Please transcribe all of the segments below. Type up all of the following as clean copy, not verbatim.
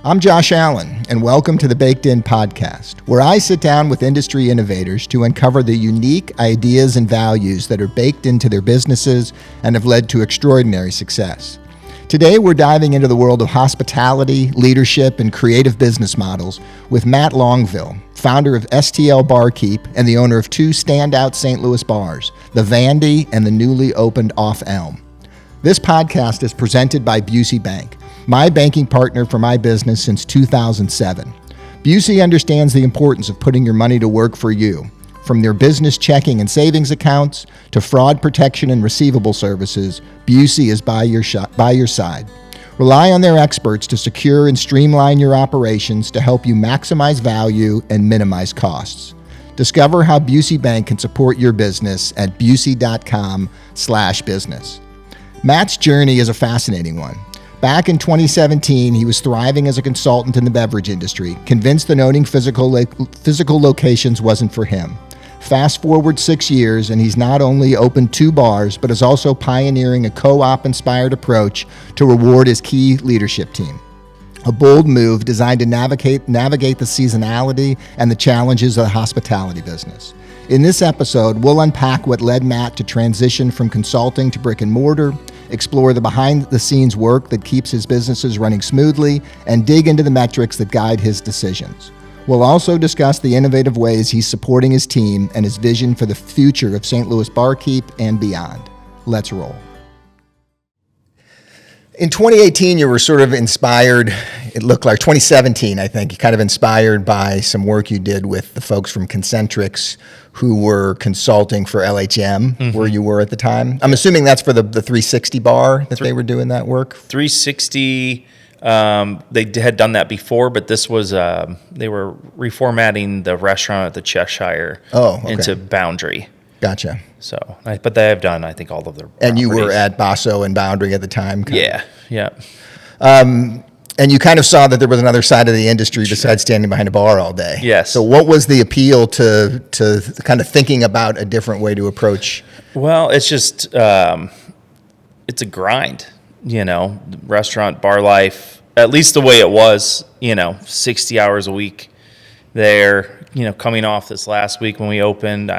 I'm Josh Allen, and welcome to the Baked In Podcast, where I sit down with industry innovators to uncover the unique ideas and values that are baked into their businesses and have led to extraordinary success. Today, we're diving into the world of hospitality, leadership, and creative business models with Matt Longueville, founder of STL Barkeep and the owner of two standout St. Louis bars, the Vandy and the newly opened Off Elm. This podcast is presented by Busey Bank, my banking partner for my business since 2007. Busey understands the importance of putting your money to work for you. From their business checking and savings accounts to fraud protection and receivable services, Busey is by your side. Rely on their experts to secure and streamline your operations to help you maximize value and minimize costs. Discover how Busey Bank can support your business at busey.com/business. Matt's journey is a fascinating one. Back in 2017, he was thriving as a consultant in the beverage industry, convinced that owning physical locations wasn't for him. Fast forward 6 years, and he's not only opened two bars, but is also pioneering a co-op inspired approach to reward his key leadership team. A bold move designed to navigate the seasonality and the challenges of the hospitality business. In this episode, we'll unpack what led Matt to transition from consulting to brick-and-mortar, explore the behind-the-scenes work that keeps his businesses running smoothly, and dig into the metrics that guide his decisions. We'll also discuss the innovative ways he's supporting his team and his vision for the future of St. Louis Barkeep and beyond. Let's roll. In 2018, you were sort of inspired, it looked like 2017, I think, kind of inspired by some work you did with the folks from Concentrix who were consulting for LHM, where you were at the time. I'm assuming that's for the 360 bar that they were doing that work? 360, they had done that before, but this was, they were reformatting the restaurant at the Cheshire into Boundary. Gotcha. So, but they have done, I think, all of their And properties. you were at Basso and Boundary at the time? Yeah. And you kind of saw that there was another side of the industry besides standing behind a bar all day. Yes. So what was the appeal to kind of thinking about a different way to approach? Well, it's just, it's a grind, restaurant, bar life, at least the way it was, 60 hours a week there, coming off this last week when we opened.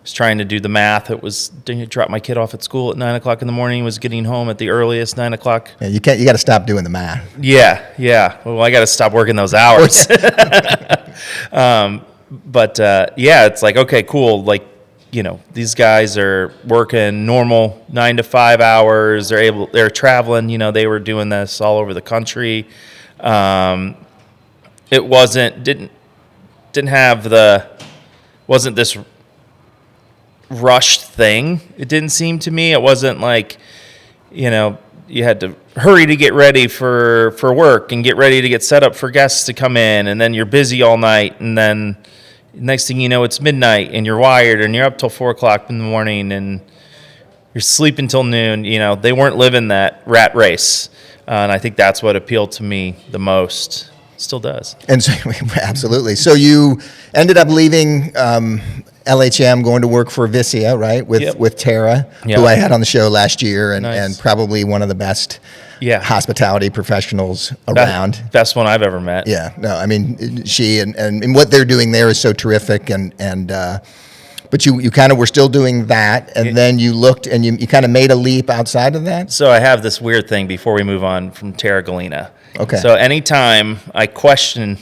Was trying to do the math. It was, drop my kid off at school at 9 o'clock in the morning, was getting home at the earliest 9 o'clock. Yeah, you got to stop doing the math. Yeah. Well, I got to stop working those hours. It's like, okay, cool. Like, these guys are working normal 9 to 5 hours. They're traveling, they were doing this all over the country. It wasn't this rushed thing. It didn't seem to me. It wasn't like, you had to hurry to get ready for work and get ready to get set up for guests to come in, and then you're busy all night, and then next thing you know, it's midnight and you're wired and you're up till 4 o'clock in the morning and you're sleeping till noon. They weren't living that rat race, and I think that's what appealed to me the most. Still does. And so, absolutely. So you ended up leaving LHM, going to work for Vicia, right? With Tara, who I had on the show last year, and probably one of the best hospitality professionals around. Best one I've ever met. Yeah. No, I mean, she and what they're doing there is so terrific, but you kind of were still doing that, and then you looked and you kind of made a leap outside of that. So I have this weird thing before we move on from Tara Galena. Okay. So anytime I question,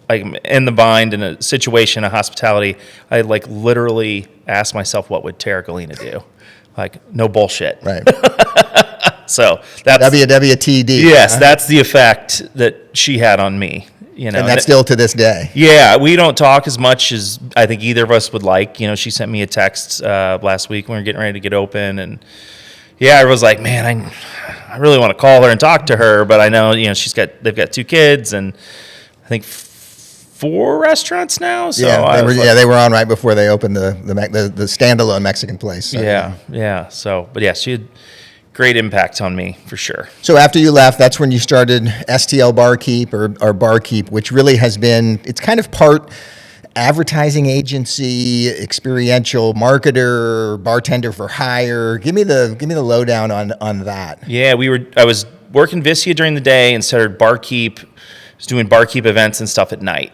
like in the bind in a situation of hospitality, I like literally ask myself, what would Tara Galena do? Like, no bullshit. Right. So that's WWTD. Yes, that's the effect that she had on me. And that's still to this day. Yeah, we don't talk as much as I think either of us would like. She sent me a text last week when we were getting ready to get open, and I was like, man, I really want to call her and talk to her, but I know they've got two kids and I think 4 restaurants now. So they were on right before they opened the standalone Mexican place. So. Yeah. So, but she had great impact on me for sure. So after you left, that's when you started STL Barkeep or Barkeep, which really has been, it's kind of part advertising agency, experiential marketer, bartender for hire. Give me the lowdown on that. Yeah, I was working Viscia during the day and started Barkeep. Was doing Barkeep events and stuff at night.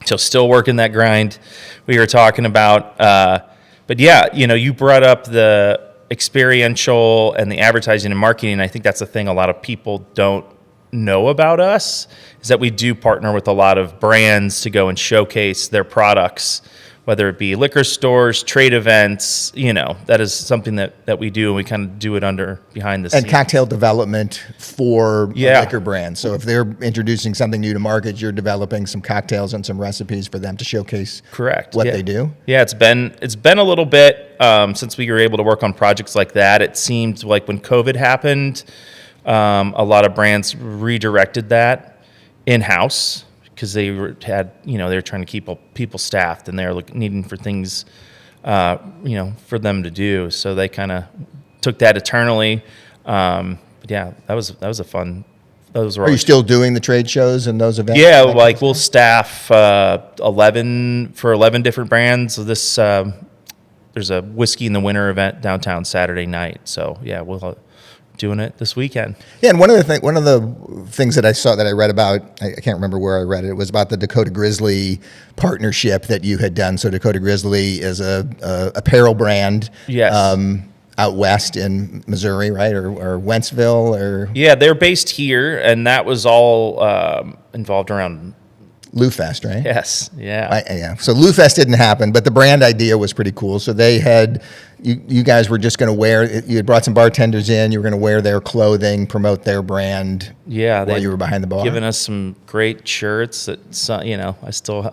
So still working that grind we were talking about. But yeah, you brought up the experiential and the advertising and marketing. I think that's the thing a lot of people don't know about us, is that we do partner with a lot of brands to go and showcase their products, whether it be liquor stores, trade events. That is something that we do, and we kind of do it behind the scenes. And cocktail development for a liquor brand. So if they're introducing something new to market, you're developing some cocktails and some recipes for them to showcase what they do. Yeah, it's been a little bit since we were able to work on projects like that. It seemed like when COVID happened, a lot of brands redirected that in-house, because they were trying to keep people staffed, and they're needing for things, for them to do. So they kind of took that eternally. But yeah, that was a fun. Are you still doing the trade shows and those events? Yeah, we'll staff 11 different brands. So this there's a Whiskey in the Winter event downtown Saturday night. So yeah, we'll. Doing it this weekend. Yeah, and one of the things that I saw that I read about, I can't remember where I read it, was about the Dakota Grizzly partnership that you had done. So Dakota Grizzly is a apparel brand. Yes. Out west in Missouri, right, or Wentzville, or they're based here, and that was all involved around Lou Fest, right? Yes, yeah. So Lou Fest didn't happen, but the brand idea was pretty cool. So they had, you guys were just going to you had brought some bartenders in, you were going to wear their clothing, promote their brand while you were behind the bar. Given us some great shirts that,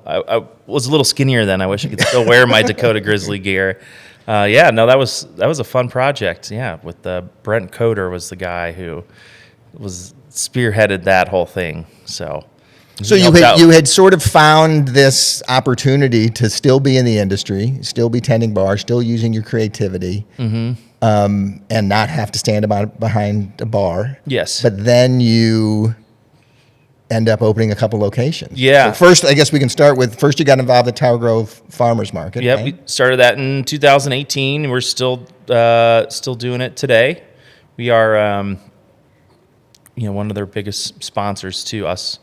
I was a little skinnier then. I wish I could still wear my Dakota Grizzly gear. That was a fun project. Yeah, with Brent Coder was the guy who was spearheaded that whole thing. So you had sort of found this opportunity to still be in the industry, still be tending bars, still using your creativity, and not have to stand behind a bar. Yes. But then you end up opening a couple locations. Yeah. So first, I guess we can start with, you got involved at Tower Grove Farmers Market. Yep, right? We started that in 2018. We're still doing it today. We are, one of their biggest sponsors to us.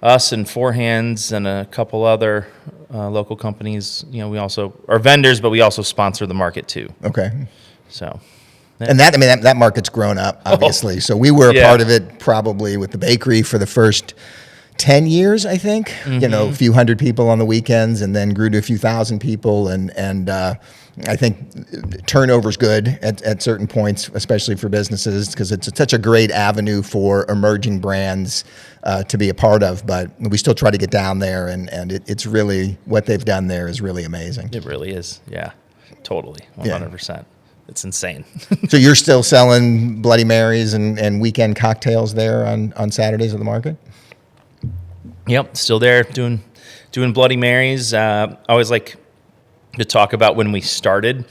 Us and Four Hands and a couple other local companies. We also are vendors, but we also sponsor the market too. Okay. So, and that market's grown up, obviously. So we were a part of it probably with the bakery for the first 10 years, I think. A few hundred people on the weekends, and then grew to a few thousand people. And I think turnover's good at certain points, especially for businesses, because it's such a great avenue for emerging brands to be a part of. But we still try to get down there, and it's really, what they've done there is really amazing. It really is. Yeah, totally. 100%. Yeah. It's insane. So you're still selling Bloody Marys and weekend cocktails there on Saturdays at the market? Yep, still there doing Bloody Marys. I always like to talk about when we started.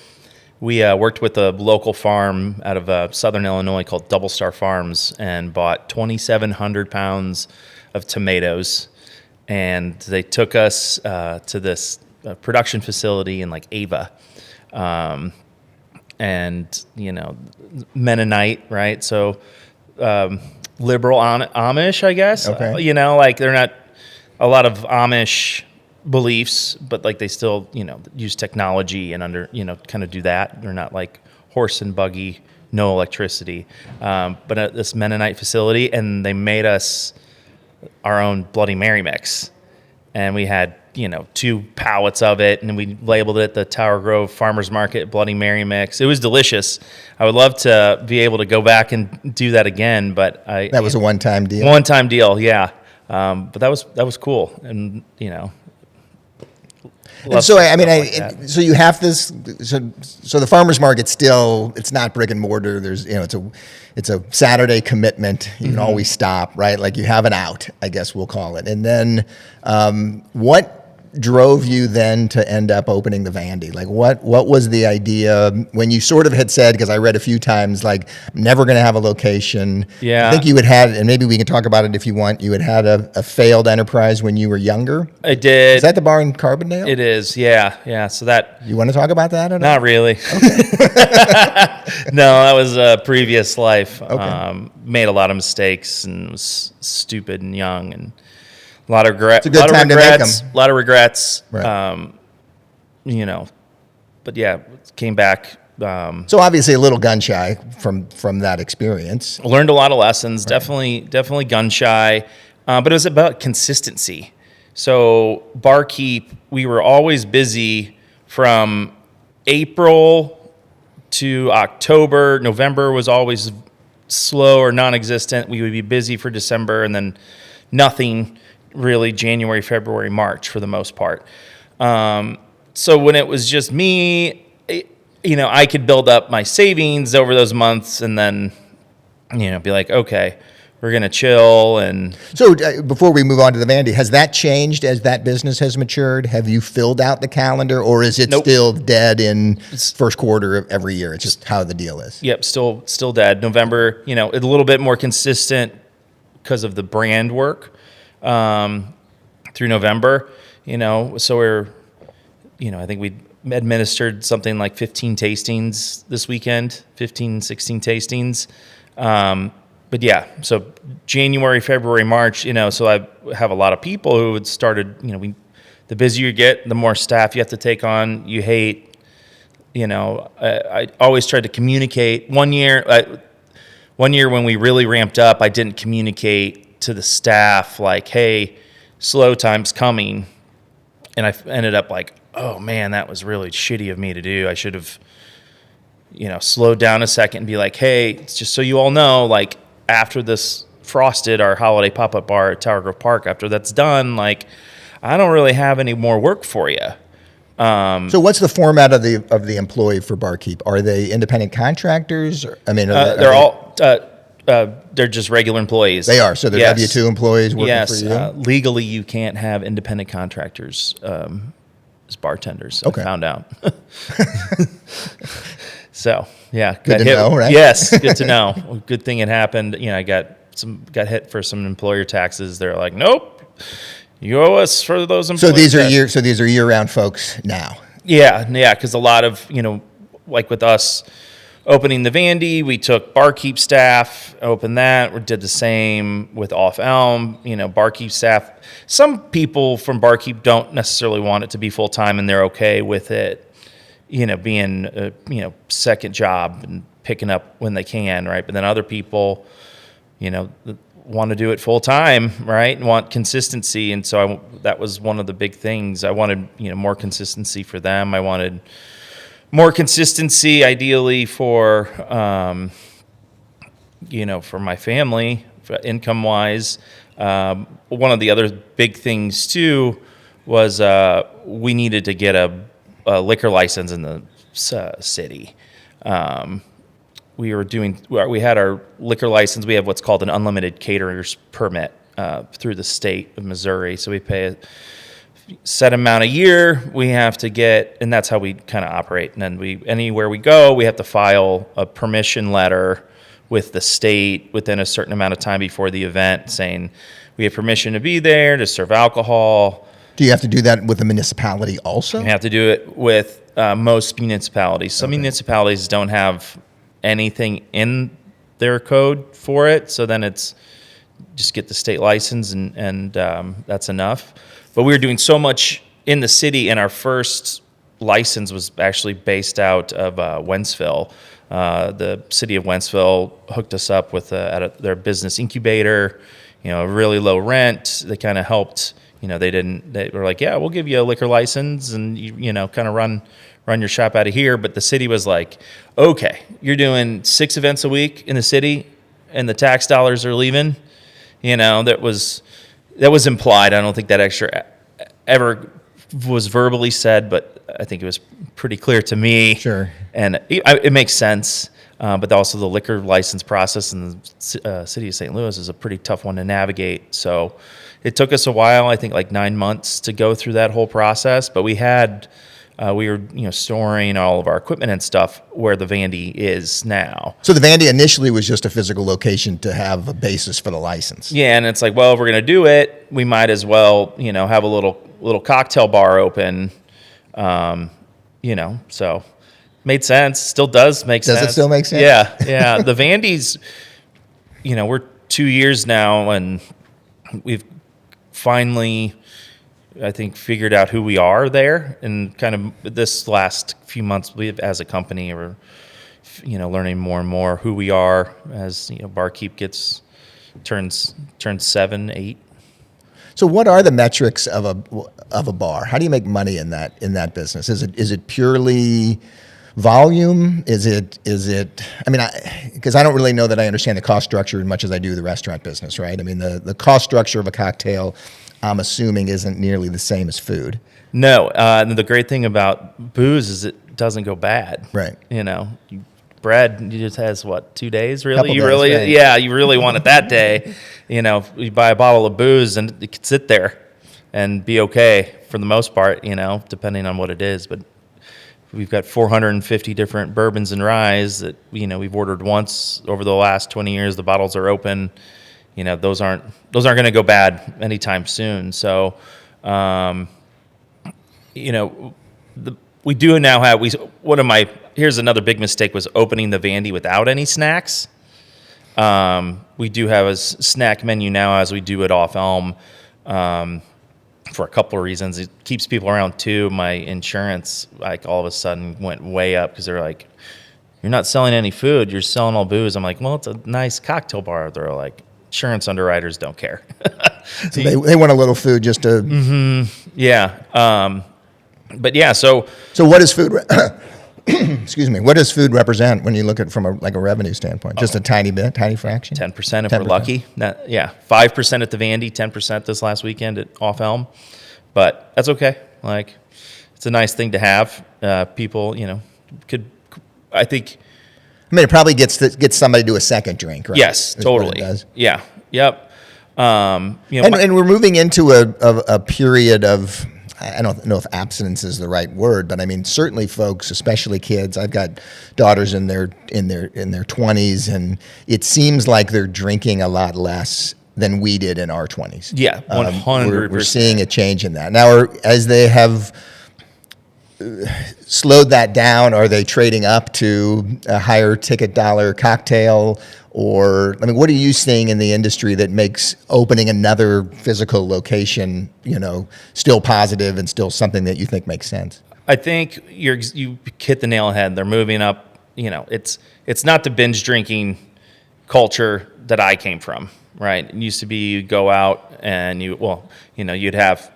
We worked with a local farm out of Southern Illinois called Double Star Farms, and bought 2,700 pounds of tomatoes. And they took us to this production facility in Ava. And, Mennonite, right? So liberal Amish, I guess. Okay. They're not a lot of Amish beliefs, but they still, use technology and kind of do that. They're not like horse and buggy, no electricity. But at this Mennonite facility, and they made us our own Bloody Mary mix. And we had, 2 pallets of it, and we labeled it at the Tower Grove Farmers Market Bloody Mary mix. It was delicious. I would love to be able to go back and do that again, but that was a one-time deal. One-time deal, yeah. But that was cool, and And so so you have this. So the farmers market still, it's not brick and mortar. There's it's a Saturday commitment. You can always stop, right? You have an out, I guess we'll call it. And then drove you then to end up opening the Vandy? Like what was the idea when you sort of had said, because I read a few times, like, I'm never going to have a location. Yeah. I think you had, and maybe we can talk about it if you want, you had a failed enterprise when you were younger. I did. Is that the bar in Carbondale? It is, yeah. So that... You want to talk about that? Not really. No, that was a previous life. Okay. Made a lot of mistakes and was stupid and young, and a lot of It's a good time to make them. A lot of regrets. Right. But yeah, came back. So obviously a little gun shy from that experience. Learned a lot of lessons. Right. Definitely gun shy, but it was about consistency. So Barkeep, we were always busy from April to October. November was always slow or non-existent. We would be busy for December, and then nothing really January, February, March for the most part. So when it was just me, I could build up my savings over those months and then, be like, okay, we're going to chill. And so before we move on to the Vandy, has that changed as that business has matured? Have you filled out the calendar, or is it still dead in first quarter of every year? It's just how the deal is. Yep. Still dead. November, a little bit more consistent because of the brand work, through November, so we're, I think we administered something like 15 tastings this weekend, 15, 16 tastings. But yeah, so January, February, March, so I have a lot of people who had started, the busier you get, the more staff you have to take on. You hate, I always tried to communicate. One year when we really ramped up, I didn't communicate to the staff like, hey, slow time's coming. And I ended up like, oh man, that was really shitty of me to do. I should have, slowed down a second and be like, hey, it's just so you all know, like, after this Frosted, our holiday pop-up bar at Tower Grove Park, after that's done, like, I don't really have any more work for you. So what's the format of the employee for Barkeep? Are they independent contractors? They're just regular employees. They are. So they're W-2 employees working for you? Legally, you can't have independent contractors as bartenders. Okay. I found out. So, yeah. Good to know, right? Yes, good to know. Good thing it happened. I got hit for some employer taxes. They're like, nope, you owe us for those employees. So these are year-round folks now. Yeah, because a lot of, like with us opening the Vandy, we took Barkeep staff, opened that. We did the same with Off Elm, Barkeep staff. Some people from Barkeep don't necessarily want it to be full-time, and they're okay with it, being a, second job and picking up when they can, right? But then other people, want to do it full-time, right? And want consistency. And so that was one of the big things. I wanted, more consistency for them. I wanted more consistency, ideally, for, for my family, income-wise. One of the other big things, too, was we needed to get a liquor license in the city. We had our liquor license. We have what's called an unlimited caterer's permit through the state of Missouri. So we pay a set amount a year we have to get, and that's how we kind of operate. And then anywhere we go, we have to file a permission letter with the state within a certain amount of time before the event saying we have permission to be there, to serve alcohol. Do you have to do that with the municipality also? You have to do it with most municipalities. Some municipalities don't have anything in their code for it, so then it's just get the state license and that's enough. But we were doing so much in the city, and our first license was actually based out of Wentzville. The city of Wentzville hooked us up with their business incubator, really low rent. They kind of helped. They were like, yeah, we'll give you a liquor license and, kind of run your shop out of here. But the city was like, okay, you're doing 6 events a week in the city and the tax dollars are leaving. That was implied. I don't think that extra ever was verbally said, but I think it was pretty clear to me. Sure. And it makes sense. But also the liquor license process in the city of St. Louis is a pretty tough one to navigate. So it took us a while, I think like 9 months to go through that whole process. But we were storing all of our equipment and stuff where the Vandy is now. So the Vandy initially was just a physical location to have a basis for the license. Yeah, and it's like, well, if we're going to do it, we might as well, have a little cocktail bar open, so made sense. Still does make sense. Does it still make sense? Yeah. The Vandy's, we're 2 years now, and we've finally, I think, figured out who we are there. And kind of this last few months, as a company, we're, learning more and more who we are as, Barkeep turns 7, 8. So what are the metrics of a bar? How do you make money in that business? Is it purely volume? Is it? I mean, because I don't really know that I understand the cost structure as much as I do the restaurant business, right? I mean, the cost structure of a cocktail, I'm assuming, isn't nearly the same as food. No, and the great thing about booze is it doesn't go bad. Right. Bread, you just has 2 days really? Couple You days, really, right. Yeah, you really want it that day. You buy a bottle of booze and it could sit there and be okay for the most part, depending on what it is. But we've got 450 different bourbons and ryes that we've ordered once over the last 20 years. The bottles are open. Those aren't going to go bad anytime soon. So, we do now have here's another big mistake was opening the Vandy without any snacks. We do have a snack menu now, as we do at Off Elm, for a couple of reasons. It keeps people around too. My insurance, all of a sudden went way up because they're like, "You're not selling any food. You're selling all booze." I'm like, "Well, it's a nice cocktail bar." They're like, "Insurance underwriters don't care." So they want a little food just to. Yeah. But yeah, so what does food? Excuse me. What does food represent when you look at it from a revenue standpoint? Just a tiny fraction. 10% if we're lucky. 5% at the Vandy, 10% this last weekend at Off Elm, but that's okay. It's a nice thing to have. People, could. I think. I mean, it probably gets somebody to a second drink, right? Yes, totally. It does. Yeah. Yep. And we're moving into a period of. I don't know if abstinence is the right word, but I mean, certainly folks, especially kids, I've got daughters in their 20s, and it seems like they're drinking a lot less than we did in our 20s. Yeah, 100%. We're seeing a change in that. Now, as they have slowed that down, are they trading up to a higher ticket dollar cocktail? Or, I mean, what are you seeing in the industry that makes opening another physical location, still positive and still something that you think makes sense? I think you hit the nail on the head. They're moving up. It's not the binge drinking culture that I came from, right? It used to be you'd go out and you'd have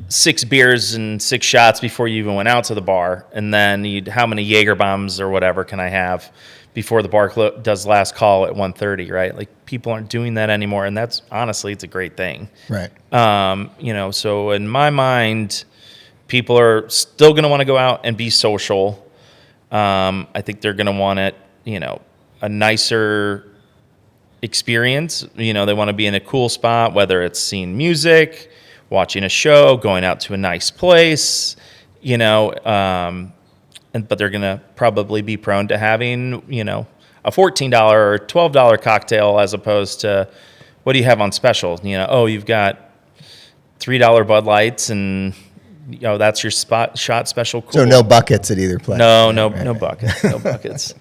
6 beers and 6 shots before you even went out to the bar, and then how many Jaeger bombs or whatever can I have before the bar does last call at 1:30, right? Like, people aren't doing that anymore, and that's honestly, it's a great thing. Right. So in my mind, people are still going to want to go out and be social. I think they're going to want it, a nicer experience. They want to be in a cool spot, whether it's seeing music, watching a show, going out to a nice place, but they're going to probably be prone to having, a $14 or $12 cocktail as opposed to, what do you have on special? You've got $3 Bud Lights and, that's your shot special. Cool. So no buckets at either place. No buckets, no buckets.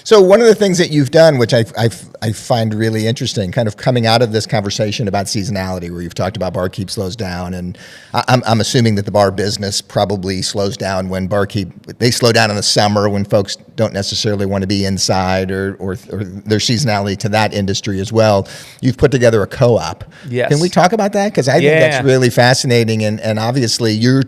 So one of the things that you've done, which I find really interesting, kind of coming out of this conversation about seasonality, where you've talked about Barkeep slows down, and I'm assuming that the bar business probably slows down when they slow down in the summer when folks don't necessarily want to be inside, or their seasonality to that industry as well. You've put together a co-op. Yes. Can we talk about that? Because I think that's really fascinating, and obviously you're,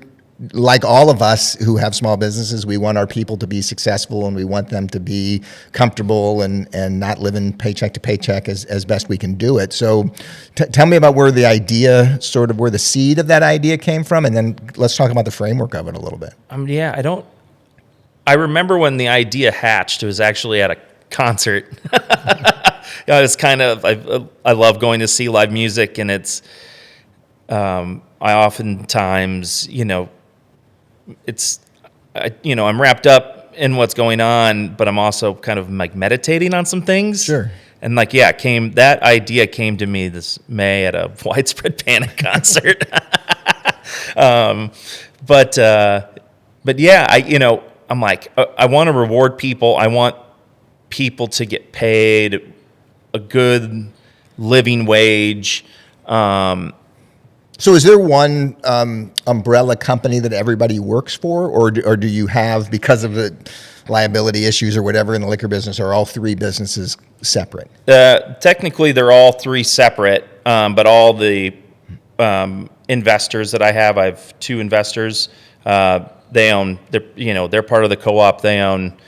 like all of us who have small businesses, we want our people to be successful, and we want them to be comfortable and not living paycheck to paycheck as best we can do it. So tell me about where the seed of that idea came from, and then let's talk about the framework of it a little bit. I I remember when the idea hatched, it was actually at a concert. It's kind of, I love going to see live music, and it's, I oftentimes, I'm wrapped up in what's going on, but I'm also kind of like meditating on some things. Sure. And that idea came to me this May at a Widespread Panic concert. But yeah, I'm like, I want to reward people. I want people to get paid a good living wage. So is there one umbrella company that everybody works for, or do you have, because of the liability issues or whatever in the liquor business, are all three businesses separate? Technically, they're all three separate, but all the investors that I have 2 investors. They own, they're part of the co-op. They own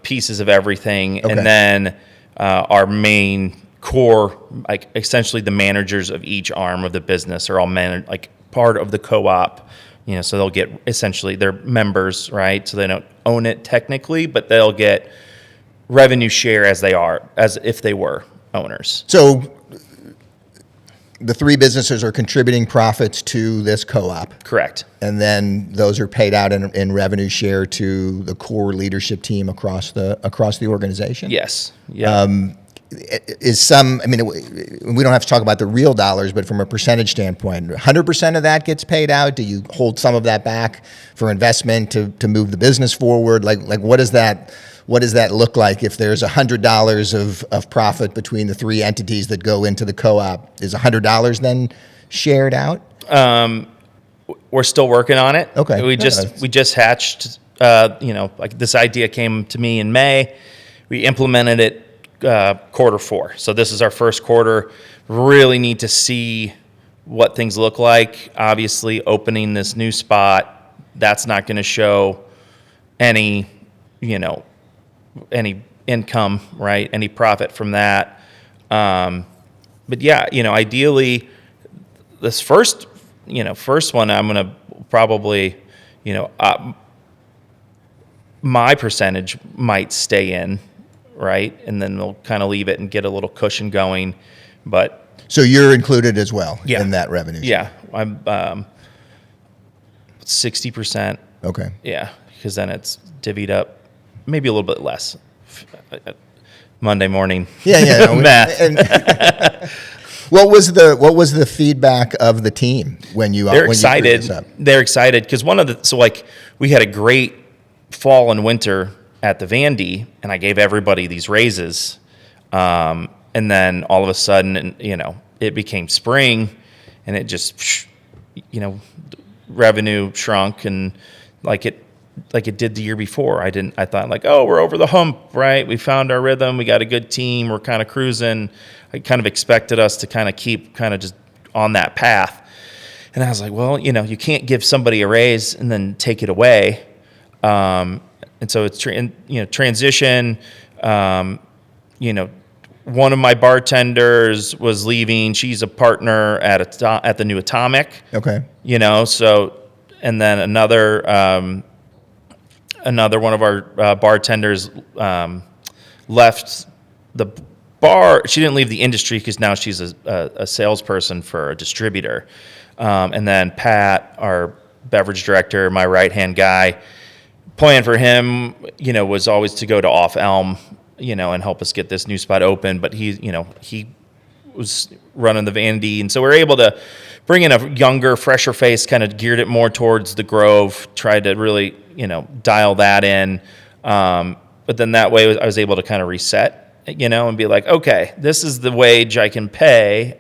pieces of everything. Okay. And then our main core, like essentially the managers of each arm of the business are all like part of the co-op. So they'll get, essentially, they're members, right? So they don't own it technically, but they'll get revenue share as if they were owners. So the 3 businesses are contributing profits to this co-op. Correct. And then those are paid out in revenue share to the core leadership team across the organization? Yes. Yeah. We don't have to talk about the real dollars, but from a percentage standpoint, 100% of that gets paid out? Do you hold some of that back for investment to move the business forward? Like what does that look like if there's $100 of profit between the 3 entities that go into the co-op? Is $100 then shared out? We're still working on it. Okay. We just hatched, like this idea came to me in May. We implemented it Q4. So this is our first quarter. Really need to see what things look like. Obviously, opening this new spot, that's not going to show any income, right? Any profit from that. But yeah, ideally, this first one, I'm going to probably, my percentage might stay in, right? And then we'll kind of leave it and get a little cushion going. But so you're included as well in that revenue share? Yeah, I'm 60%. Okay. Yeah, because then it's divvied up, maybe a little bit less. Monday morning. Yeah. No, math. What was the feedback of the team when you? They're excited. They're excited because we had a great fall and winter at the Vandy, and I gave everybody these raises, and then all of a sudden, it became spring, and it just, revenue shrunk, and like it did the year before. I thought we're over the hump, right? We found our rhythm. We got a good team. We're kind of cruising. I kind of expected us to kind of keep kind of just on that path. And I was like, well, you can't give somebody a raise and then take it away. And so it's transition. One of my bartenders was leaving. She's a partner at the new Atomic. Okay. And then another one of our bartenders left the bar. She didn't leave the industry because now she's a salesperson for a distributor. And then Pat, our beverage director, my right-hand guy, plan for him, was always to go to Off Elm, and help us get this new spot open. But he was running the Vandy. And so we were able to bring in a younger, fresher face, kind of geared it more towards the Grove, tried to really, dial that in. But then that way I was able to kind of reset, and be like, okay, this is the wage I can pay.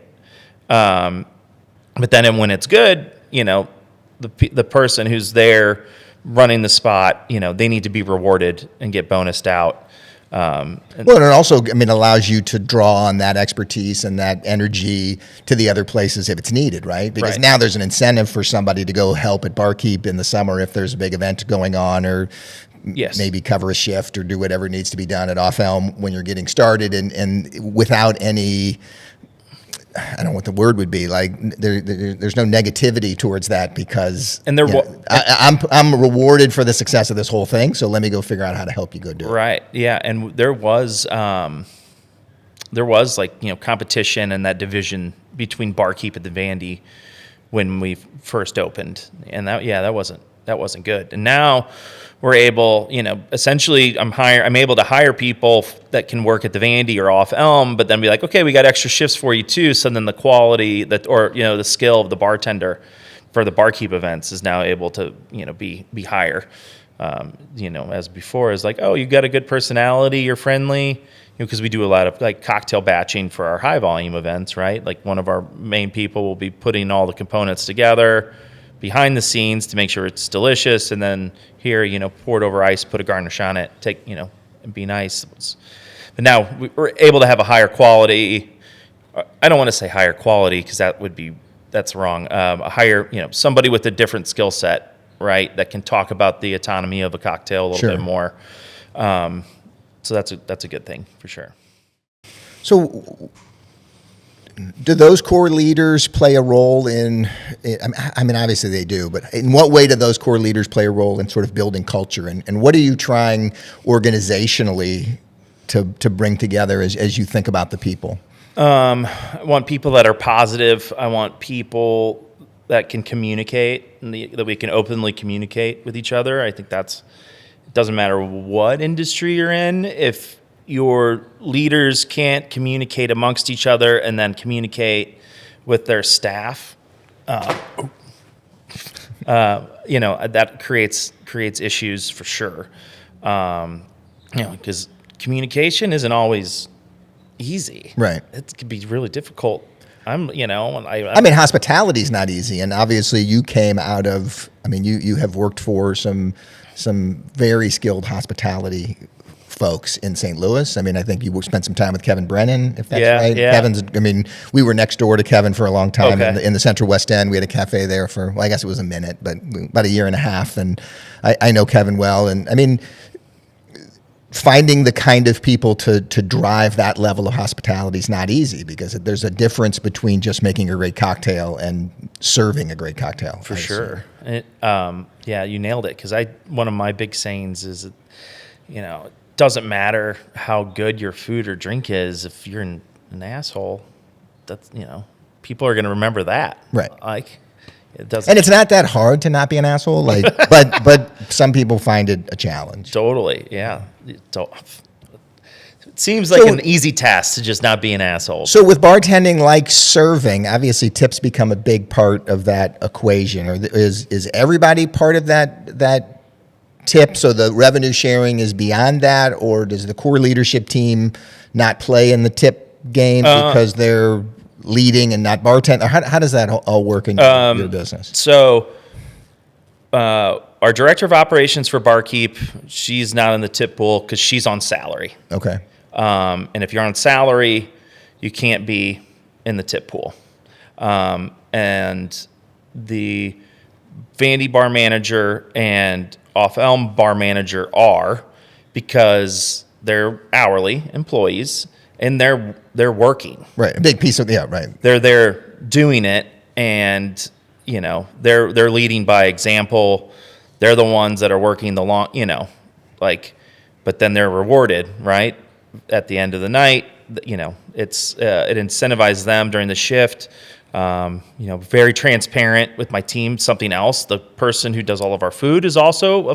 But then when it's good, the person who's there running the spot, they need to be rewarded and get bonused out. And it also, allows you to draw on that expertise and that energy to the other places if it's needed, right? Because now there's an incentive for somebody to go help at Barkeep in the summer if there's a big event going on, or maybe cover a shift or do whatever needs to be done at Off Elm when you're getting started, and without any I don't know what the word would be, like there's no negativity towards that because I'm rewarded for the success of this whole thing, so let me go figure out how to help you go do it. Right. Yeah. And there was like, competition and that division between Barkeep and the Vandy when we first opened. And that wasn't good. And now we're able, essentially I'm able to hire people that can work at the Vandy or Off Elm, but then be like, okay, we got extra shifts for you too. So then the quality the skill of the bartender for the Barkeep events is now able to, be higher. As before is like, oh, you got a good personality, you're friendly, because we do a lot of like cocktail batching for our high volume events, right? Like one of our main people will be putting all the components together behind the scenes to make sure it's delicious, and then here, pour it over ice, put a garnish on it, and be nice. But now we're able to have a higher quality. I don't want to say higher quality because that's wrong. A higher, somebody with a different skill set, right, that can talk about the autonomy of a cocktail a little bit more. So that's a good thing for sure. So do those core leaders play a role in, I mean, obviously they do, but in what way do those core leaders play a role in sort of building culture? And what are you trying organizationally to bring together as you think about the people? I want people that are positive. I want people that can communicate, and that we can openly communicate with each other. I think it doesn't matter what industry you're in. If your leaders can't communicate amongst each other and then communicate with their staff, that creates issues for sure. Because communication isn't always easy. Right. It can be really difficult. I mean, hospitality is not easy, and obviously you came out of. I mean, you have worked for some very skilled hospitality folks in St. Louis. I mean, I think you spent some time with Kevin Brennan, if that's right. Yeah. Kevin's. I mean, we were next door to Kevin for a long time in the Central West End. We had a cafe there for, I guess it was a minute, but about a year and a half. And I know Kevin well, and I mean, finding the kind of people to drive that level of hospitality is not easy, because there's a difference between just making a great cocktail and serving a great cocktail. For sure. You nailed it. Because one of my big sayings is, it doesn't matter how good your food or drink is. If you're an asshole, that's, people are going to remember that. Right. Like, it doesn't. And it's not that hard to not be an asshole. Like, but some people find it a challenge. Totally. Yeah. It seems like an easy task to just not be an asshole. So with bartending, like serving, obviously tips become a big part of that equation. Or is everybody part of that tip? So the revenue sharing is beyond that, or does the core leadership team not play in the tip game because they're leading and not bartending? How does that all work in your business? So our director of operations for Barkeep, she's not in the tip pool because she's on salary. Okay. And if you're on salary, you can't be in the tip pool. And the Vandy bar manager and Off Elm bar manager are, because they're hourly employees and they're working. Right. A big piece of, right. They're there doing it, and they're leading by example. They're the ones that are working the long, but then they're rewarded, right? At the end of the night, it's it incentivizes them during the shift. Very transparent with my team. Something else, the person who does all of our food is also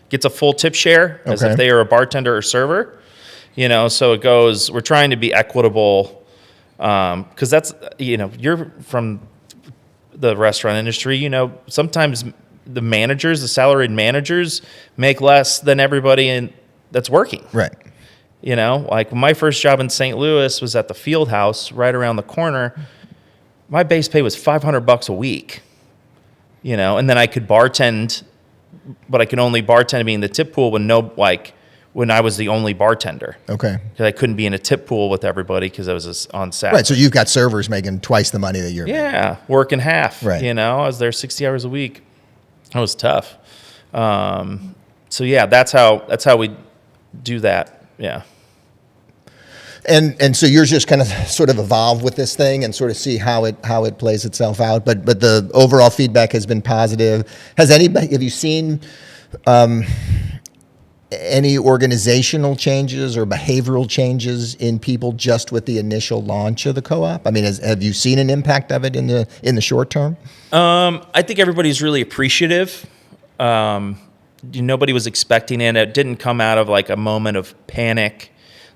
gets a full tip share as if they are a bartender or server. So it goes. We're trying to be equitable, because that's you're from the restaurant industry. Sometimes the salaried managers make less than everybody that's working. Right. Like my first job in St. Louis was at the Field House right around the corner. My base pay was $500 a week, and then I could bartend, but I could only bartend being in the tip pool when I was the only bartender. Okay. Because I couldn't be in a tip pool with everybody because I was on staff. Right. So you've got servers making twice the money that you're making. Yeah, working half. Right. I was there 60 hours a week. It was tough. So yeah, that's how we do that. Yeah. And so you're just kind of sort of evolve with this thing and sort of see how it plays itself out. But the overall feedback has been positive. Have you seen any organizational changes or behavioral changes in people just with the initial launch of the co-op? I mean, have you seen an impact of it in the short term? I think everybody's really appreciative. Nobody was expecting it. It didn't come out of like a moment of panic.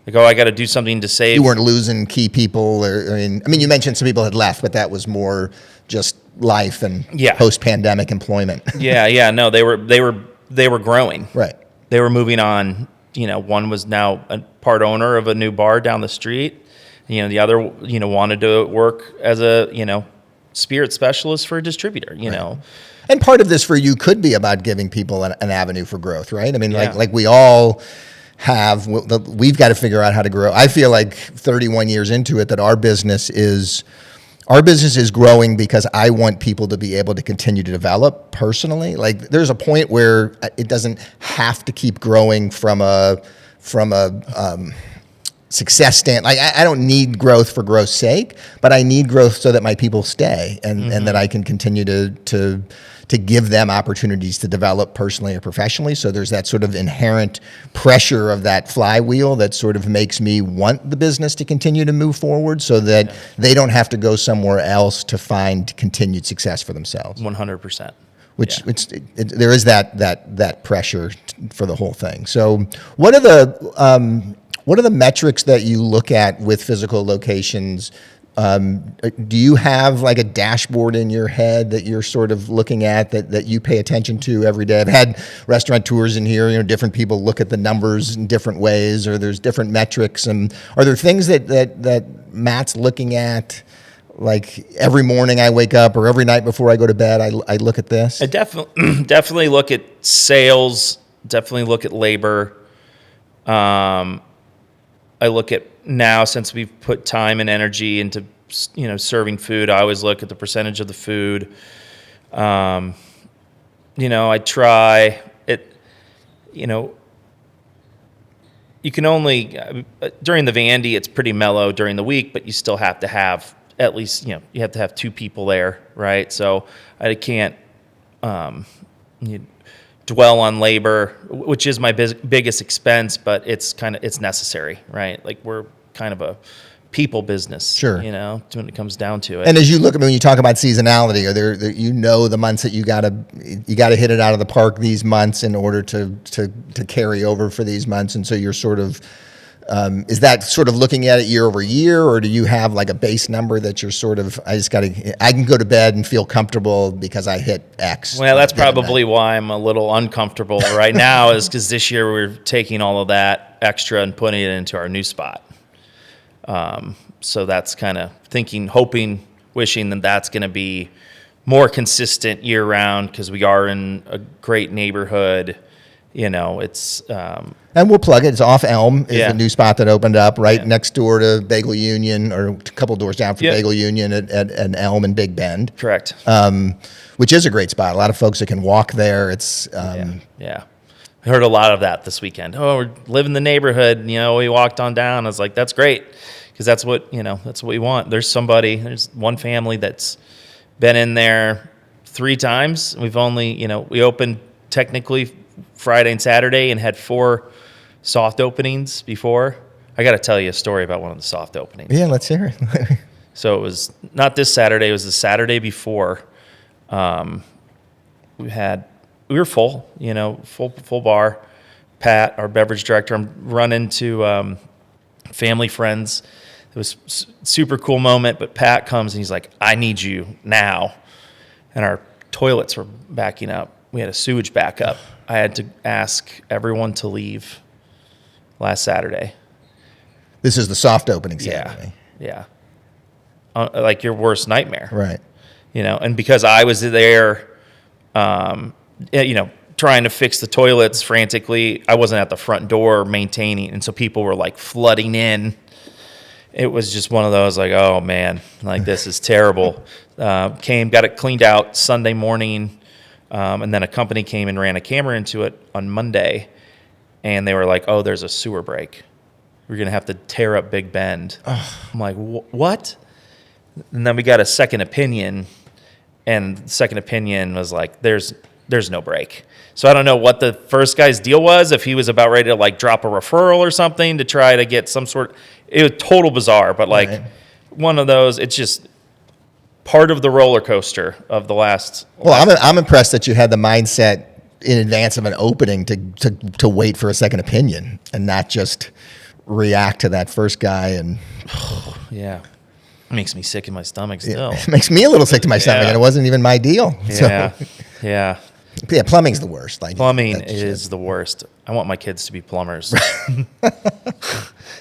Like, oh, I got to do something to save. You weren't losing key people, I mean, you mentioned some people had left, but that was more just life and post-pandemic employment. No, they were growing. Right. They were moving on. One was now a part owner of a new bar down the street. The other, wanted to work as a, spirit specialist for a distributor. Right. And part of this for you could be about giving people an avenue for growth, right? I mean, like we all we've got to figure out how to grow. I feel like 31 years into it that our business is growing because I want people to be able to continue to develop personally. Like there's a point where it doesn't have to keep growing from a success stand. Like I don't need growth for growth's sake, but I need growth so that my people stay and that I can continue to give them opportunities to develop personally or professionally. So there's that sort of inherent pressure of that flywheel that sort of makes me want the business to continue to move forward so that they don't have to go somewhere else to find continued success for themselves. 100%. There is that pressure for the whole thing. So what are the metrics that you look at with physical locations? Do you have like a dashboard in your head that you're sort of looking at that you pay attention to every day? I've had restaurateurs in here, different people look at the numbers in different ways, or there's different metrics. And are there things that Matt's looking at? Like every morning I wake up or every night before I go to bed, I look at this? I definitely look at sales, definitely look at labor. I look at now, since we've put time and energy into, serving food, I always look at the percentage of the food. I try it, you can only, during the Vandy, it's pretty mellow during the week, but you still have to have at least, you have to have 2 people there, right? So I can't dwell on labor, which is my biggest expense, but it's necessary, right? Like we're kind of a people business, sure. When it comes down to it. And as you look at when you talk about seasonality, are there the months that you gotta hit it out of the park these months in order to carry over for these months, and so you're sort of. Is that sort of looking at it year over year, or do you have like a base number that you're sort of, I can go to bed and feel comfortable because I hit X? Well, that's probably why I'm a little uncomfortable right now is because this year we're taking all of that extra and putting it into our new spot. So that's kind of thinking, hoping, wishing that that's going to be more consistent year round because we are in a great neighborhood. It's... and we'll plug it. It's Off Elm is the new spot that opened up right next door to Bagel Union, or a couple doors down from Bagel Union at Elm and Big Bend. Correct. Which is a great spot. A lot of folks that can walk there. It's I heard a lot of that this weekend. Oh, we're living the neighborhood. We walked on down. I was like, that's great, because that's what we want. There's one family that's been in there 3 times. We've only we opened technically Friday and Saturday and had 4 soft openings before. I got to tell you a story about one of the soft openings. Yeah, let's hear it. So it was not this Saturday, it was the Saturday before. We were full, full bar. Pat, our beverage director, I'm running to family friends. It was super cool moment, but Pat comes and he's like, I need you now. And our toilets were backing up. We had a sewage backup. I had to ask everyone to leave last Saturday. This is the soft opening Saturday. Yeah. Like your worst nightmare. Right. And because I was there, trying to fix the toilets frantically, I wasn't at the front door maintaining. And so people were like flooding in. It was just one of those like, oh man, like this is terrible. Got it cleaned out Sunday morning. And then a company came and ran a camera into it on Monday, and they were like, oh, there's a sewer break. we're going to have to tear up Big Bend. I'm like, what? And then we got a second opinion, and the second opinion was like, there's no break. So I don't know what the first guy's deal was, if he was about ready to like drop a referral or something to try to get some sort. It was total bizarre, but like one of those, it's just part of the roller coaster of the last. Well, I'm impressed that you had the mindset in advance of an opening to wait for a second opinion and not just react to that first guy. And yeah, it makes me sick in my stomach still. It makes me a little sick to my stomach, and it wasn't even my deal. Yeah, So, yeah. Yeah, plumbing's the worst. Like Plumbing is the worst. I want my kids to be plumbers.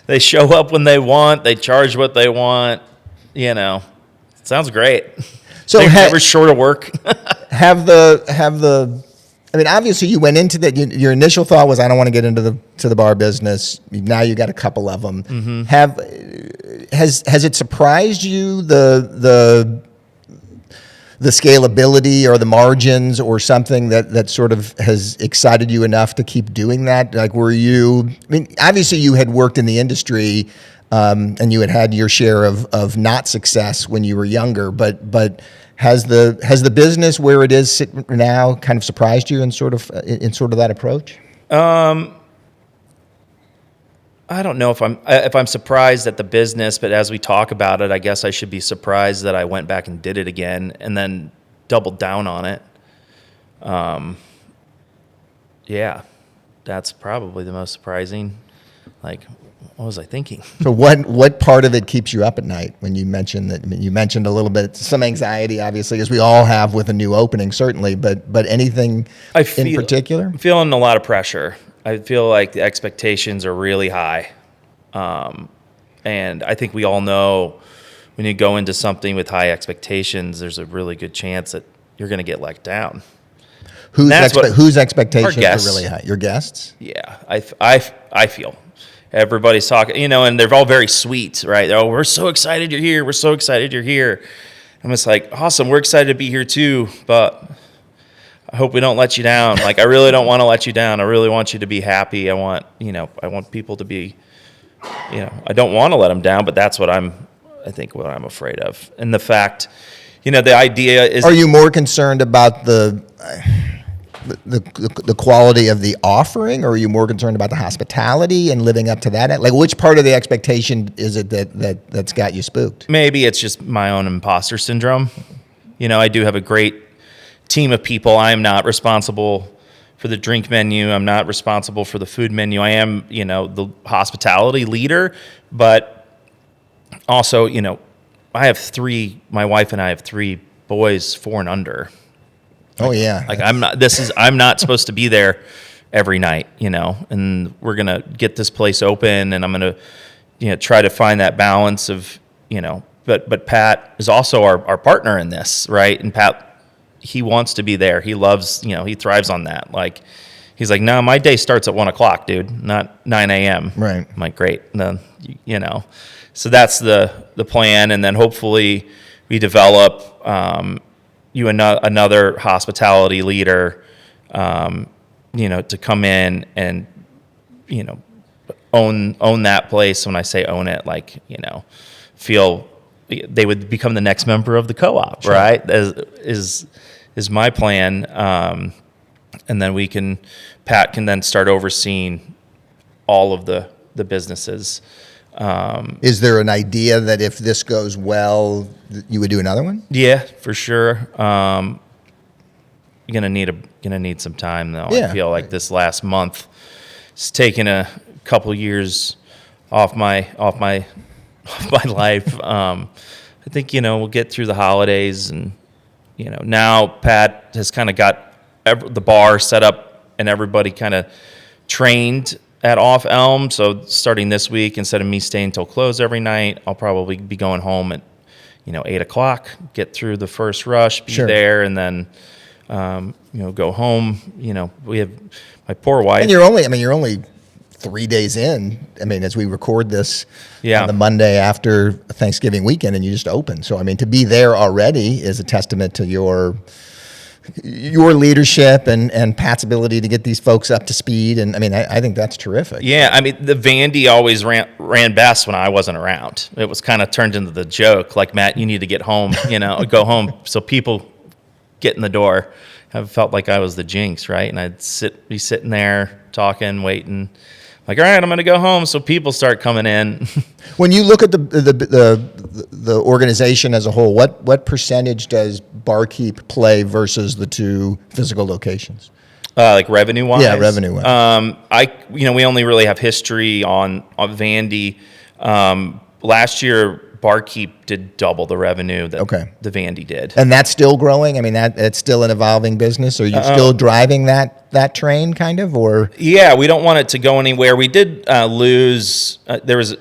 They show up when they want. They charge what they want. You know, sounds great. So they're never short of work. have the. I mean, obviously, you went into that. Your initial thought was, I don't want to get into the bar business. Now you got a couple of them. Mm-hmm. Has it surprised you the scalability or the margins or something that sort of has excited you enough to keep doing that? Like, I mean, obviously you had worked in the industry, and you had your share of not success when you were younger, but has the business where it is now kind of surprised you in sort of that approach? I don't know if I'm surprised at the business, but as we talk about it, I guess I should be surprised that I went back and did it again and then doubled down on it. Yeah, that's probably the most surprising. Like, what was I thinking? So what part of it keeps you up at night when you mentioned that? I mean, you mentioned a little bit, some anxiety, obviously, as we all have with a new opening, certainly, but anything in particular? I'm feeling a lot of pressure. I feel like the expectations are really high. And I think we all know when you go into something with high expectations, there's a really good chance that you're going to get let down. Whose expectations are really high? Your guests? Yeah, I feel. Everybody's talking, and they're all very sweet, right? Oh, we're so excited you're here. We're so excited you're here. I'm just like, awesome, we're excited to be here too, but I hope we don't let you down. Like, I really don't want to let you down. I really want you to be happy. I want people to be, I don't want to let them down, but that's what I'm afraid of. And the fact, the idea is. Are you more concerned about the quality of the offering, or are you more concerned about the hospitality and living up to that? Like, which part of the expectation is it that's got you spooked? Maybe it's just my own imposter syndrome. I do have a great team of people. I am not responsible for the drink menu. I'm not responsible for the food menu. I am, the hospitality leader, but also, my wife and I have 3 boys, 4 and under. Oh yeah. Like, I'm not supposed to be there every night, and we're going to get this place open, and I'm going to, try to find that balance of, but Pat is also our partner in this, right? And Pat, he wants to be there. He loves, he thrives on that. Like, he's like, no, my day starts at 1:00, dude, not 9 a.m. Right. I'm like, great. Then, so that's the plan. And then hopefully we develop, another hospitality leader, to come in and, own that place. When I say own it, like, feel they would become the next member of the co-op, sure. Right? Is my plan. And then Pat can then start overseeing all of the businesses. Is there an idea that if this goes well, you would do another one? Yeah, for sure. You're gonna need some time though. Yeah. I feel like this last month it's taken a couple years off my life. I think we'll get through the holidays, and now Pat has kind of got the bar set up and everybody kind of trained at Off Elm. So starting this week, instead of me staying till close every night, I'll probably be going home at 8:00, get through the first rush, be there, and then go home. We have my poor wife. And you're only 3 days in. I mean, as we record this on the Monday after Thanksgiving weekend, and you just opened. So I mean, to be there already is a testament to your your leadership and Pat's ability to get these folks up to speed. And I mean, I think that's terrific. Yeah, I mean, the Vandy always ran best when I wasn't around. It was kind of turned into the joke, like, Matt, you need to get home, go home so people get in the door. I felt like I was the jinx, right? And I'd be sitting there talking, waiting. Like, all right, I'm going to go home so people start coming in. When you look at the organization as a whole, what percentage does Barkeep play versus the two physical locations? Like revenue-wise? Yeah, revenue-wise. We only really have history on Vandy. Last year, Barkeep did double the revenue that the Vandy did. And that's still growing? I mean, that's still an evolving business? Are you still driving that train, kind of, or? Yeah, we don't want it to go anywhere. We did lose, there was,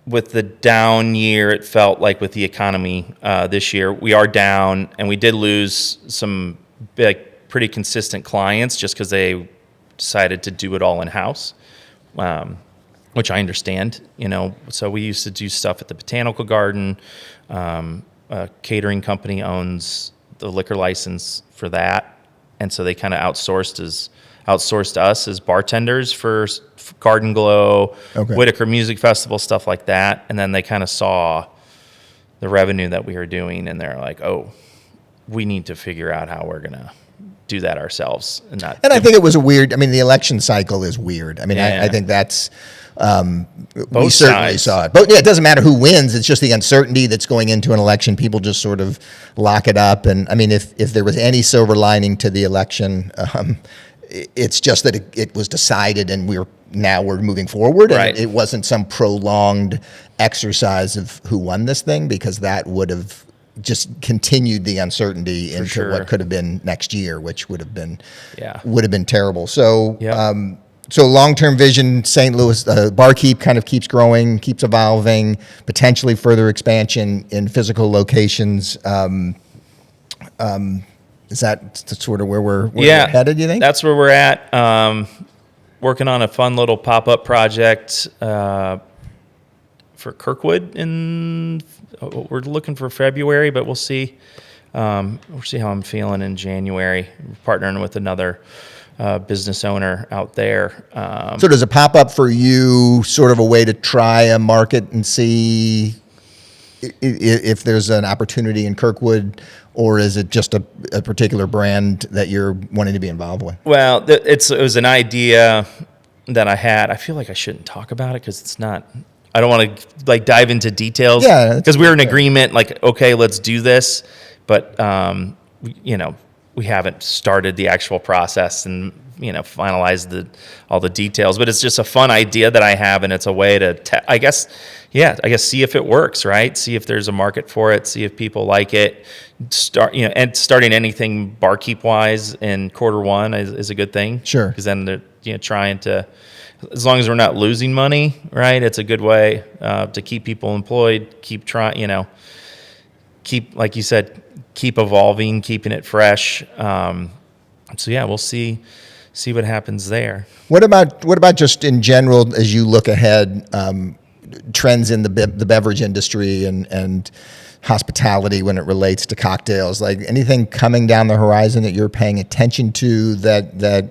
with the down year, it felt like with the economy this year, we are down, and we did lose some pretty consistent clients just because they decided to do it all in-house. Which I understand, So we used to do stuff at the Botanical Garden. A catering company owns the liquor license for that, and so they kind of outsourced us as bartenders for Garden Glow, Whitaker Music Festival, stuff like that. And then they kind of saw the revenue that we were doing, and they're like, "Oh, we need to figure out how we're gonna do that ourselves." And I think it was the election cycle is weird. I mean, I think that's. We certainly saw it. But yeah, it doesn't matter who wins. It's just the uncertainty that's going into an election. People just sort of lock it up. And I mean, if there was any silver lining to the election, it's just that it was decided and we're moving forward. And right. It wasn't some prolonged exercise of who won this thing, because that would have just continued the uncertainty into what could have been next year, which would have been terrible. So, So long-term vision, St. Louis, Barkeep kind of keeps growing, keeps evolving, potentially further expansion in physical locations. Is that sort of where we're headed, you think? That's where we're at. Working on a fun little pop-up project for Kirkwood. We're looking for February, but we'll see. We'll see how I'm feeling in January. We're partnering with another business owner out there. So does a pop-up for you sort of a way to try a market and see if there's an opportunity in Kirkwood, or is it just a particular brand that you're wanting to be involved with? Well, it was an idea that I had. I feel like I shouldn't talk about it because it's not. I don't want to dive into details. Yeah, because we're in agreement. Okay, let's do this, but we haven't started the actual process and finalized all the details. But it's just a fun idea that I have, and it's a way to I guess see if it works, right? See if there's a market for it. See if people like it. And starting anything Barkeep wise in Q1 is a good thing. Sure, because then they're trying to. As long as we're not losing money, right? It's a good way to keep people employed. Keep trying, keep, like you said, keep evolving, keeping it fresh. So yeah, we'll see what happens there. What about just in general as you look ahead, trends in the beverage industry and hospitality when it relates to cocktails? Like anything coming down the horizon that you're paying attention to that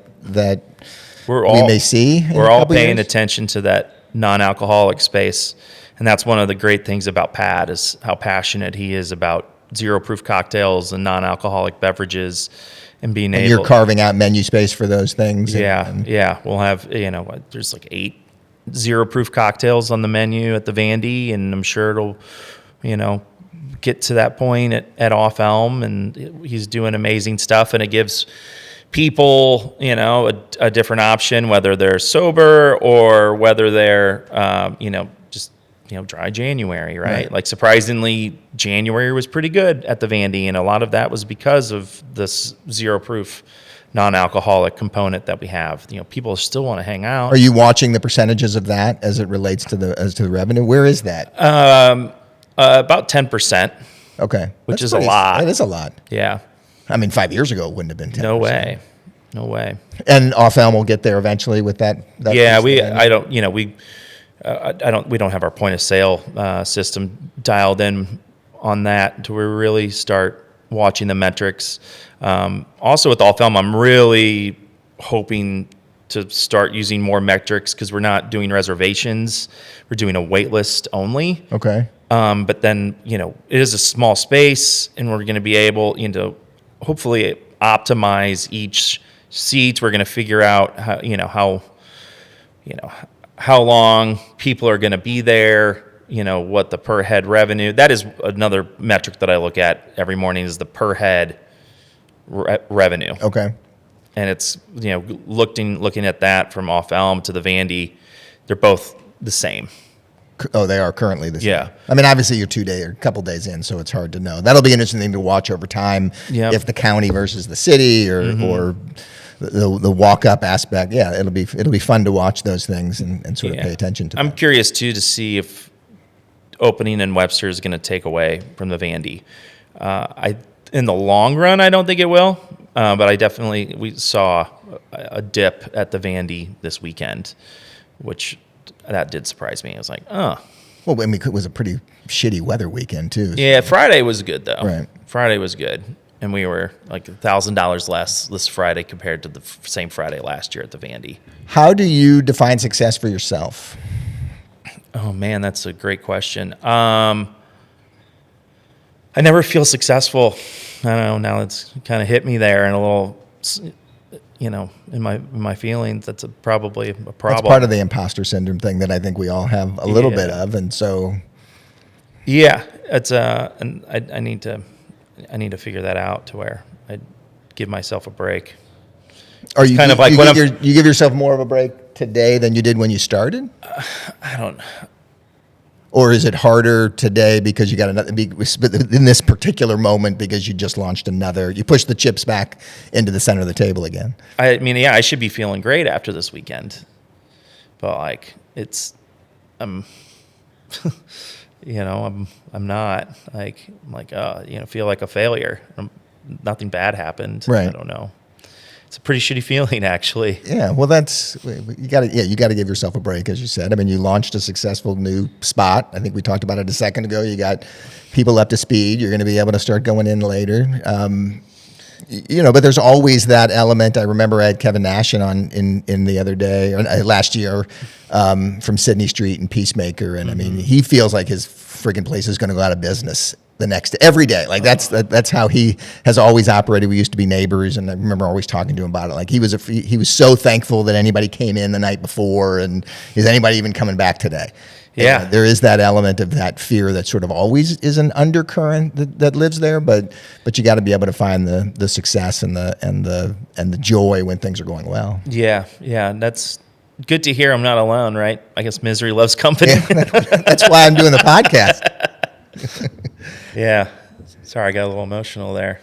we may see? We're all paying attention to that non-alcoholic space, and that's one of the great things about Pat is how passionate he is about zero-proof cocktails and non-alcoholic beverages, and being able. You're carving out menu space for those things. Yeah. We'll have there's 8 zero-proof cocktails on the menu at the Vandy, and I'm sure it'll get to that point at Off Elm, and he's doing amazing stuff, and it gives people a different option, whether they're sober or whether they're dry January, right? Like surprisingly, January was pretty good at the Vandy, and a lot of that was because of this zero proof non-alcoholic component that we have. People still want to hang out. Are you watching the percentages of that as it relates to the revenue? Where is that? About 10%. Okay, which is a lot. That is a lot. Yeah. 5 years ago it wouldn't have been 10%. No way. And Off Elm will get there eventually with that. Yeah, we don't have our point of sale system dialed in on that until we really start watching the metrics. Also with Off Elm, I'm really hoping to start using more metrics because we're not doing reservations. We're doing a wait list only. Okay. But then, it is a small space, and we're going to be able, hopefully optimize each seat. We're going to figure out how long people are going to be there, what the per head revenue. That is another metric that I look at every morning is the per head revenue. Okay. And it's, looking at that from Off Elm to the Vandy, they're both the same. Oh, they are currently the same. Yeah. I mean, obviously you're 2 days or a couple days in, so it's hard to know. That'll be an interesting thing to watch over time. Yep. If the county versus the city or the walk up aspect. Yeah, it'll be fun to watch those things and sort of pay attention to. I'm curious too to see if opening in Webster is going to take away from the Vandy. In the long run, I don't think it will. But we saw a dip at the Vandy this weekend, which that did surprise me. I was like, oh. Well, I mean, it was a pretty shitty weather weekend too. So. Yeah, Friday was good though. Right. Friday was good. And we were like $1,000 less this Friday compared to the same Friday last year at the Vandy. How do you define success for yourself? Oh man, that's a great question. I never feel successful. I don't know. Now it's kind of hit me there and a little, in my feelings. That's probably a problem. That's part of the imposter syndrome thing that I think we all have a little bit of, and so. Yeah, it's and I need to figure that out to where I give myself a break. Are you kind of like you give yourself more of a break today than you did when you started? I don't. Or is it harder today because you got another in this particular moment because you just launched another? You pushed the chips back into the center of the table again. I mean, yeah, I should be feeling great after this weekend, but like it's, I'm not feel like a failure. Nothing bad happened. Right. I don't know. It's a pretty shitty feeling, actually. Yeah, well, you got to give yourself a break, as you said. I mean, you launched a successful new spot. I think we talked about it a second ago. You got people up to speed. You're going to be able to start going in later. But there's always that element. I remember I had Kevin Nash in the other day, or last year, from Sydney Street and Peacemaker, and I mean, he feels like his friggin' place is going to go out of business every day. Like that's how he has always operated. We used to be neighbors, and I remember always talking to him about it. Like he was so thankful that anybody came in the night before, and is anybody even coming back today? Yeah, there is that element of that fear that sort of always is an undercurrent that lives there, but you got to be able to find the success and the joy when things are going well. Yeah, that's good to hear. I'm not alone, right? I guess misery loves company. Yeah, that's why I'm doing the podcast. Yeah. Sorry, I got a little emotional there.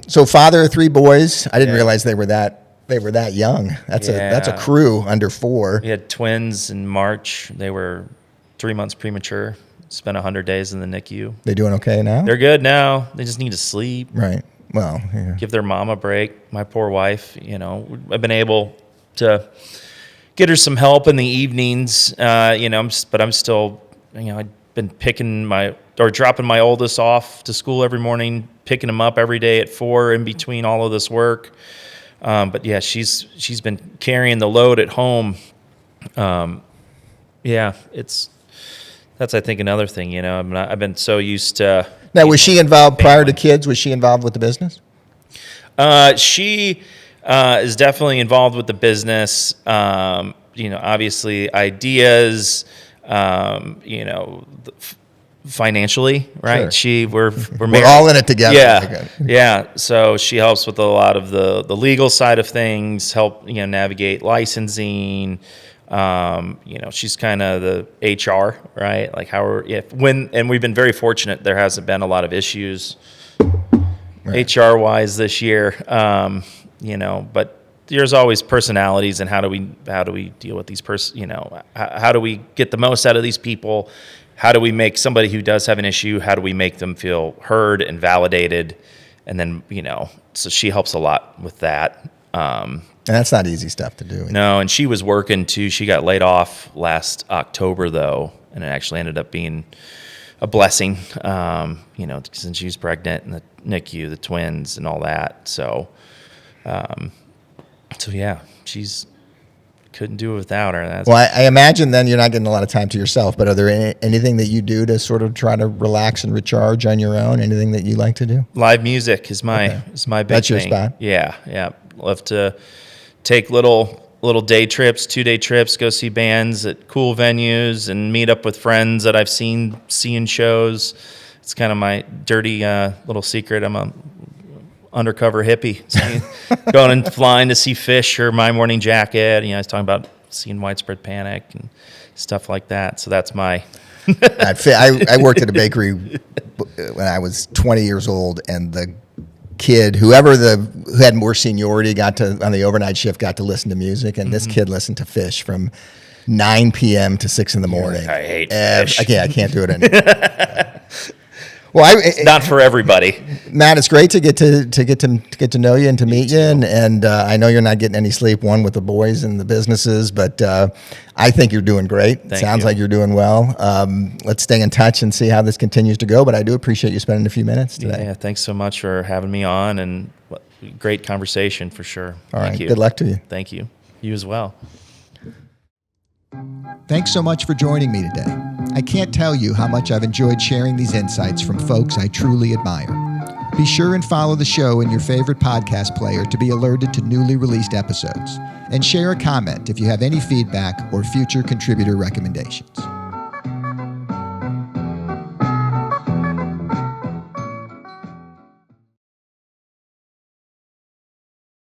So father of 3 boys. I didn't realize they were that young. That's a crew under 4. We had twins in March. They were 3 months premature. Spent 100 days in the NICU. They doing okay now? They're good now. They just need to sleep. Right. Well, yeah. Give their mom a break. My poor wife, I've been able to get her some help in the evenings, but I'm still, I've been dropping my oldest off to school every morning, picking him up every day at 4 in between all of this work. But yeah, she's been carrying the load at home. That's I think another thing. I've been so used to. Now, was she involved prior to kids? Was she involved with the business? She is definitely involved with the business. Obviously ideas. Financially, right? Sure. We're all in it together. Yeah, yeah. So she helps with a lot of the legal side of things. Help navigate licensing. She's kind of the HR, right? Like and we've been very fortunate. There hasn't been a lot of issues, right, HR wise this year. But there's always personalities, and how do we deal with these how do we get the most out of these people? How do we make somebody who does have an issue, how do we make them feel heard and validated? And then, so she helps a lot with that. And that's not easy stuff to do. No, and she was working too. She got laid off last October, though, and it actually ended up being a blessing, since she was pregnant and the NICU, the twins and all that. So yeah, couldn't do it without her. Well, I imagine then you're not getting a lot of time to yourself, but are there anything that you do to sort of try to relax and recharge on your own? Anything that you like to do? Live music is my big thing. That's your spot? Yeah. Love to take little day trips, 2-day trips, go see bands at cool venues and meet up with friends that I've seen seeing shows. It's kind of my dirty little secret. I'm a undercover hippie, going and flying to see Fish or My Morning Jacket. I was talking about seeing Widespread Panic and stuff like that. So that's my. I worked at a bakery when I was 20 years old, and the kid, who had more seniority, on the overnight shift, got to listen to music, and this kid listened to Fish from 9 p.m. to 6 in the morning. I hate Fish. I can't do it anymore. Well, it's not for everybody. Matt, it's great to get to know you and to meet you, and I know you're not getting any sleep, one with the boys and the businesses, but I think you're doing great. Sounds like you're doing well. Let's stay in touch and see how this continues to go. But I do appreciate you spending a few minutes today. Yeah, thanks so much for having me on, and great conversation for sure. All right, good luck to you. Thank you. You as well. Thanks so much for joining me today. I can't tell you how much I've enjoyed sharing these insights from folks I truly admire. Be sure and follow the show in your favorite podcast player to be alerted to newly released episodes. And share a comment if you have any feedback or future contributor recommendations.